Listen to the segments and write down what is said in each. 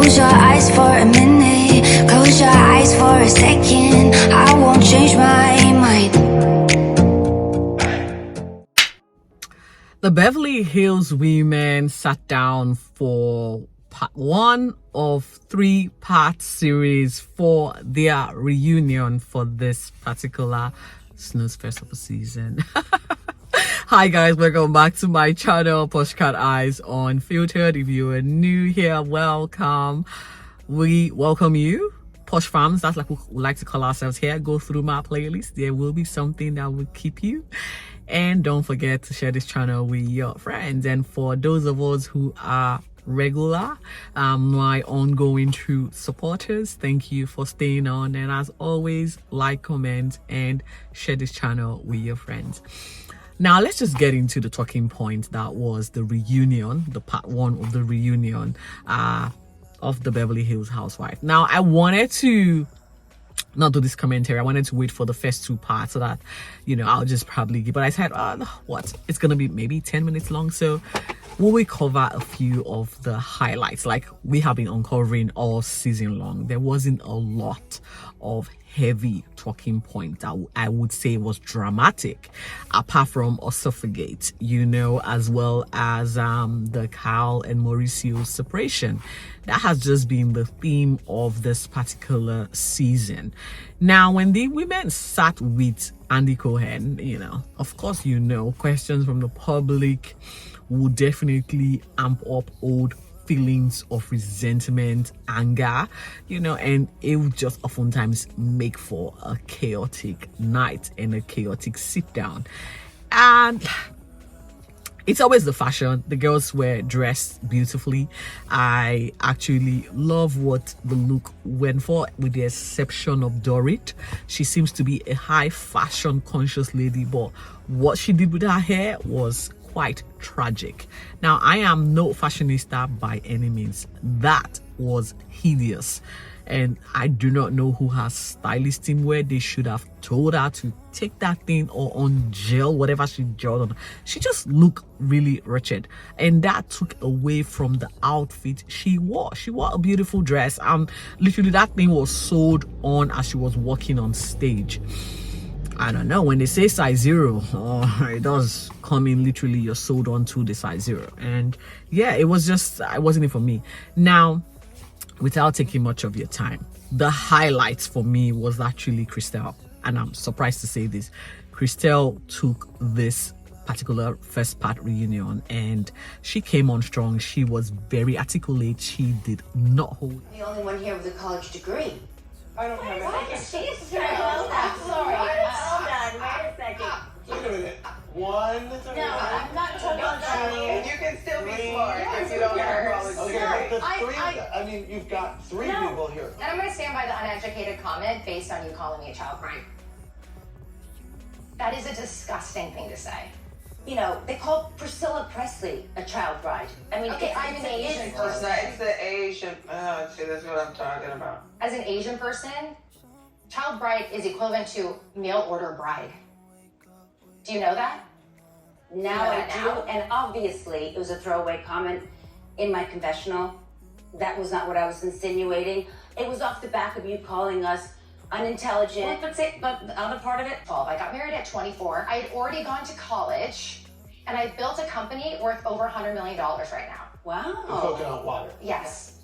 Close your eyes for a minute, close your eyes for a second. I won't change my mind. The Beverly Hills women sat down for part 1 of 3-part series for their reunion for this particular snooze fest of the season. Hi guys, welcome back to my channel, Poshcateyes Unfiltered. If you are new here, welcome. We welcome you. Posh fams, that's like we like to call ourselves here. Go through my playlist. There will be something that will keep you. And don't forget to share this channel with your friends. And for those of us who are regular, my ongoing true supporters, thank you for staying on. And as always, like, comment, and share this channel with your friends. Now let's just get into the talking point that was the reunion, the part 1 of the reunion of the Beverly Hills housewife. Now I wanted to not do this commentary. I wanted to wait for the first 2 parts so that, you know, I'll just probably give, but I said, what, it's gonna be maybe 10 minutes long, so will we cover a few of the highlights like we have been uncovering all season long? There wasn't a lot of heavy talking point that I would say was dramatic, apart from Osuffagate, you know, as well as the Kyle and Mauricio separation. That has just been the theme of this particular season. Now, when the women sat with Andy Cohen, you know, of course, you know, questions from the public would definitely amp up old feelings of resentment, anger, you know, and it would just oftentimes make for a chaotic night and a chaotic sit down. And it's always the fashion. The girls were dressed beautifully. I actually love what the look went for, with the exception of Dorit. She seems to be a high fashion conscious lady, but what she did with her hair was quite tragic. Now, I am no fashionista by any means. That was hideous, and I do not know who has stylist team where they should have told her to take that thing or on gel whatever she gelled on. She just looked really wretched, and that took away from the outfit she wore. She wore a beautiful dress, and literally that thing was sewed on as she was walking on stage. I don't know, when they say size 0, it does come in literally you're sewed onto the size 0, and yeah, it was just, it wasn't it for me. Now, without taking much of your time, the highlights for me was actually Christelle, and I'm surprised to say this. Christelle took this particular first part reunion and she came on strong. She was very articulate. She did not hold. The only one here with a college degree. I don't have it. She's sorry. Hold on. Wait a second. Wait a minute. 1. No, I'm not talking about you. And you can still be smart Yes, if you don't have yes. college. Okay, but the I- 3, I mean, you've got 3 No. people here. And I'm going to stand by the uneducated comment based on you calling me a child bride. That is a disgusting thing to say. You know, they call Priscilla Presley a child bride. I mean, Okay, I'm an Asian It's person. the Asian. See, that's what I'm talking about. As an Asian person, child bride is equivalent to mail order bride. Do you know that? Now You know I that do, now? and obviously it was a throwaway comment in my confessional. That was not what I was insinuating. It was off the back of you calling us unintelligent. But the other part of it, 12. I got married at 24. I had already gone to college, and I built a company worth over $100 million right now. The Wow, coconut water. Yes.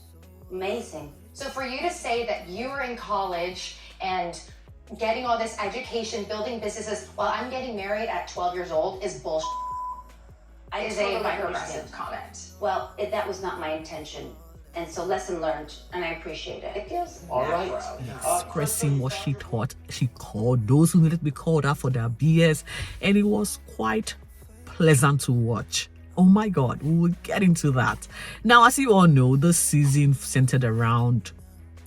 amazing. So for you to say that you were in college and getting all this education, building businesses, while I'm getting married at 12 years old is bullshit. I Is totally a understand. microaggressive comment. Well, that was not my intention, and so lesson learned, and I appreciate it. It feels All right. Expressing what she thought. She called those who needed to be called out for their BS, and it was quite pleasant to watch. Oh my God, we will get into that. Now, as you all know, this season centered around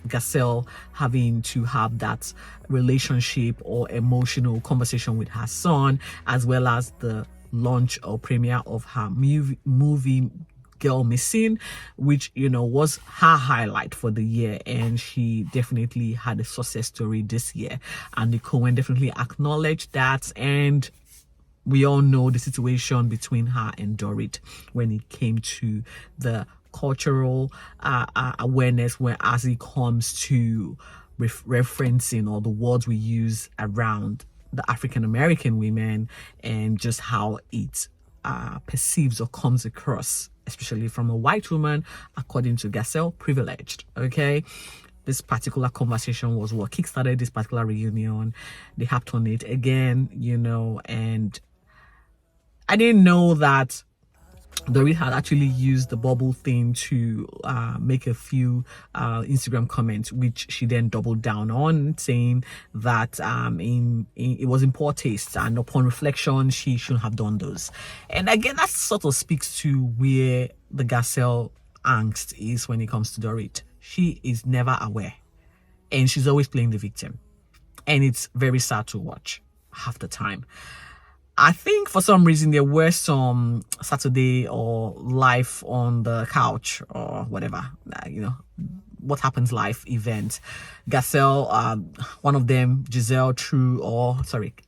Garcelle having to have that relationship or emotional conversation with her son, as well as the launch or premiere of her movie Girl Missing, which, you know, was her highlight for the year, and she definitely had a success story this year. Andy Cohen definitely acknowledged that, and we all know the situation between her and Dorit when it came to the cultural awareness when as it comes to referencing or the words we use around the African American women and just how it perceives or comes across, especially from a white woman, according to Garcelle, privileged. Okay, this particular conversation was what kickstarted this particular reunion. They harped on it again, you know, and I didn't know that Dorit had actually used the bubble thing to make a few Instagram comments, which she then doubled down on, saying that it was in poor taste and upon reflection she shouldn't have done those. And again, that sort of speaks to where the Garcelle angst is when it comes to Dorit. She is never aware and she's always playing the victim, and it's very sad to watch half the time. I think for some reason there were some Saturday or life on the couch or whatever, you know, what happens live event. Garcelle, one of them,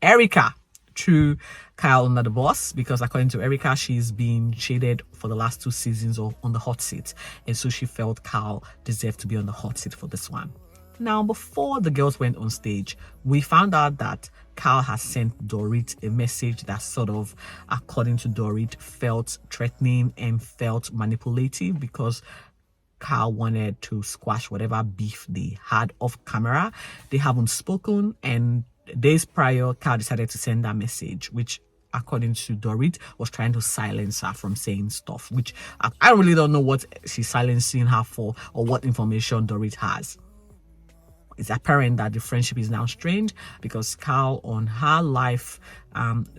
Erica threw Kyle under the bus, because according to Erica, she's been shaded for the last 2 seasons or on the hot seat, and so she felt Kyle deserved to be on the hot seat for this one. Now, before the girls went on stage, we found out that Kyle has sent Dorit a message that sort of, according to Dorit, felt threatening and felt manipulative, because Kyle wanted to squash whatever beef they had off camera. They haven't spoken, and days prior, Kyle decided to send that message, which, according to Dorit, was trying to silence her from saying stuff, which I really don't know what she's silencing her for or what information Dorit has. It's apparent that the friendship is now strained, because Kyle, on her live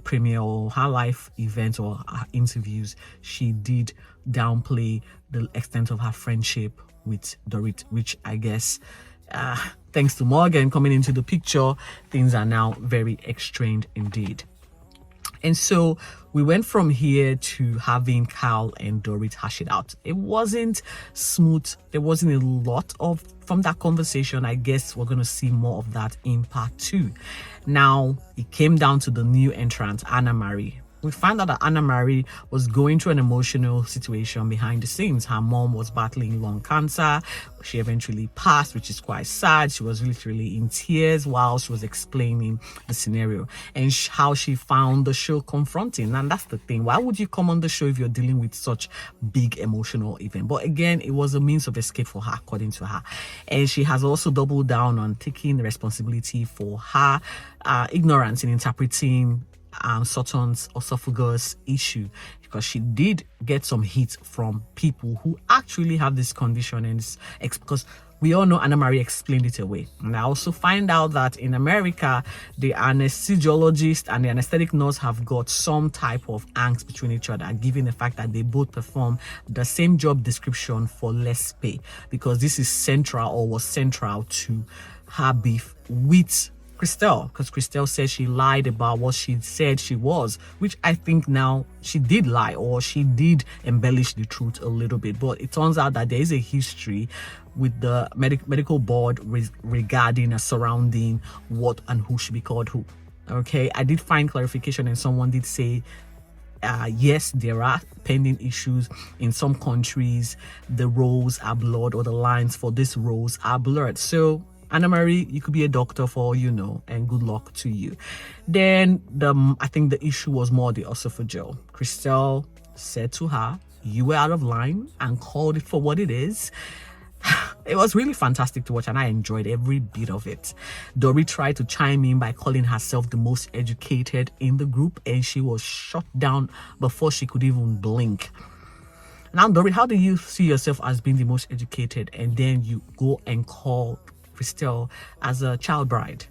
premiere or her live event or her interviews, she did downplay the extent of her friendship with Dorit, which I guess, thanks to Morgan coming into the picture, things are now very strained indeed. And so we went from here to having Kyle and Dorit hash it out. It wasn't smooth. There wasn't a lot from that conversation. I guess we're going to see more of that in part 2. Now, it came down to the new entrant, Anna Marie. We found out that Anna Marie was going through an emotional situation behind the scenes. Her mom was battling lung cancer. She eventually passed, which is quite sad. She was literally in tears while she was explaining the scenario and how she found the show confronting. And that's the thing. Why would you come on the show if you're dealing with such big emotional event? But again, it was a means of escape for her, according to her. And she has also doubled down on taking the responsibility for her ignorance in interpreting Sutton's esophagus issue, because she did get some heat from people who actually have this condition, and it's because we all know Anna Marie explained it away. And I also find out that in America, the anesthesiologist and the anesthetic nurse have got some type of angst between each other, given the fact that they both perform the same job description for less pay, because this is central, or was central, to her beef with Christelle, because Christelle said she lied about what she said she was, which I think now she did lie, or she did embellish the truth a little bit. But it turns out that there is a history with the medical board regarding surrounding what and who should be called who. Okay, I did find clarification, and someone did say, yes, there are pending issues in some countries. The roles are blurred, or the lines for these roles are blurred. So Anna Marie, you could be a doctor for all you know, and good luck to you. Then I think the issue was more the esophageal. Christelle said to her, you were out of line, and called it for what it is. It was really fantastic to watch, and I enjoyed every bit of it. Dorit tried to chime in by calling herself the most educated in the group, and she was shut down before she could even blink. Now, Dorit, how do you see yourself as being the most educated, and then you go and call Christelle as a child bride?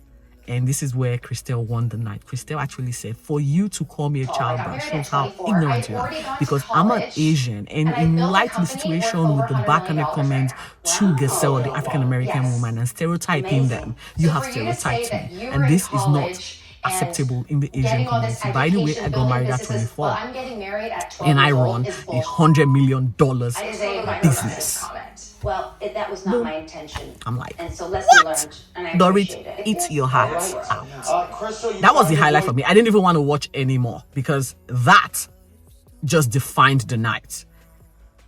And this is where Christelle won the night. Christelle actually said, for you to call me a child bride shows how ignorant you are, because I'm an Asian, and in light of the situation with the backhanded comment to Garcelle, the African-American woman, and stereotyping them, you have stereotyped me, and this is not acceptable in the Asian community. By the way, I got married at 24, and I run $100 million business. Well, that was not my intention. I'm like, and so lesson learned, and I appreciate Dorit, it. eat your heart out. That was the highlight for me. I didn't even want to watch anymore, because that just defined the night.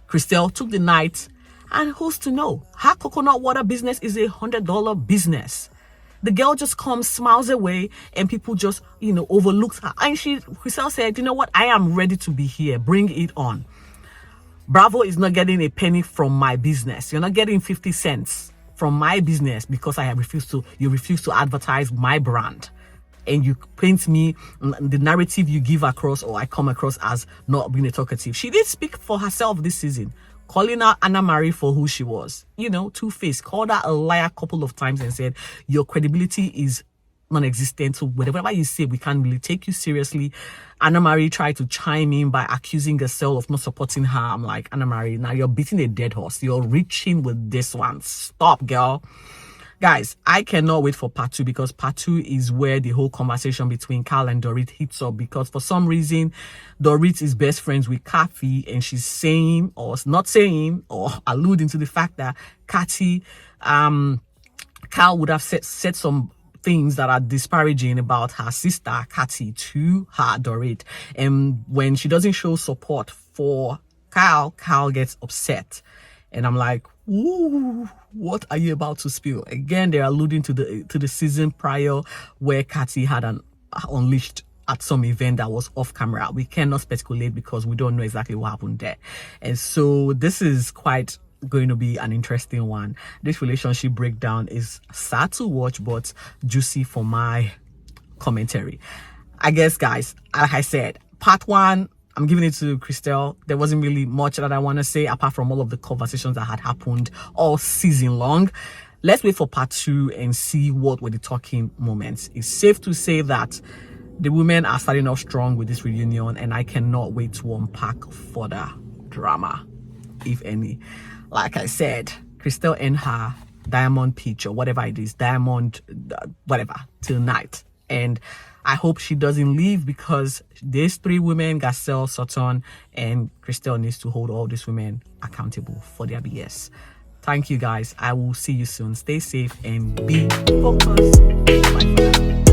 Christelle took the night, and who's to know? Her coconut water business is $100 business. The girl just comes, smiles away, and people just, overlook her. And Christelle said, you know what? I am ready to be here. Bring it on. Bravo is not getting a penny from my business. You're not getting 50 cents from my business because you refuse to advertise my brand. And you paint me the narrative you give across, or I come across as not being a talkative. She did speak for herself this season, calling out Anna Marie for who she was. Two-faced, called her a liar a couple of times and said, your credibility is non-existent. So whatever you say, we can't really take you seriously. Anna Marie tried to chime in by accusing Gasol of not supporting her. I'm like, Anna Marie, now you're beating a dead horse. You're reaching with this one. Stop, girl. Guys, I cannot wait for part 2, because part 2 is where the whole conversation between Carl and Dorit hits up, because for some reason, Dorit is best friends with Kathy, and she's saying, or not saying, or alluding to the fact that Carl would have said some things that are disparaging about her sister, Kathy, to her, Dorit. And when she doesn't show support for Carl gets upset. And I'm like, ooh, what are you about to spill? Again, they're alluding to the season prior where Kathy had unleashed at some event that was off camera. We cannot speculate because we don't know exactly what happened there. And so this is quite going to be an interesting one. This relationship breakdown is sad to watch, but juicy for my commentary. I guess, guys, like I said, part 1, I'm giving it to Christelle. There wasn't really much that I want to say apart from all of the conversations that had happened all season long. Let's wait for part 2 and see what were the talking moments. It's safe to say that the women are starting off strong with this reunion, and I cannot wait to unpack further drama, if any. Like I said, Christelle and her diamond peach, or whatever it is, diamond, whatever, till night. And I hope she doesn't leave, because these 3 women, Gasel, Sutton, and Christelle, needs to hold all these women accountable for their BS. Thank you, guys. I will see you soon. Stay safe and be focused. Bye for now.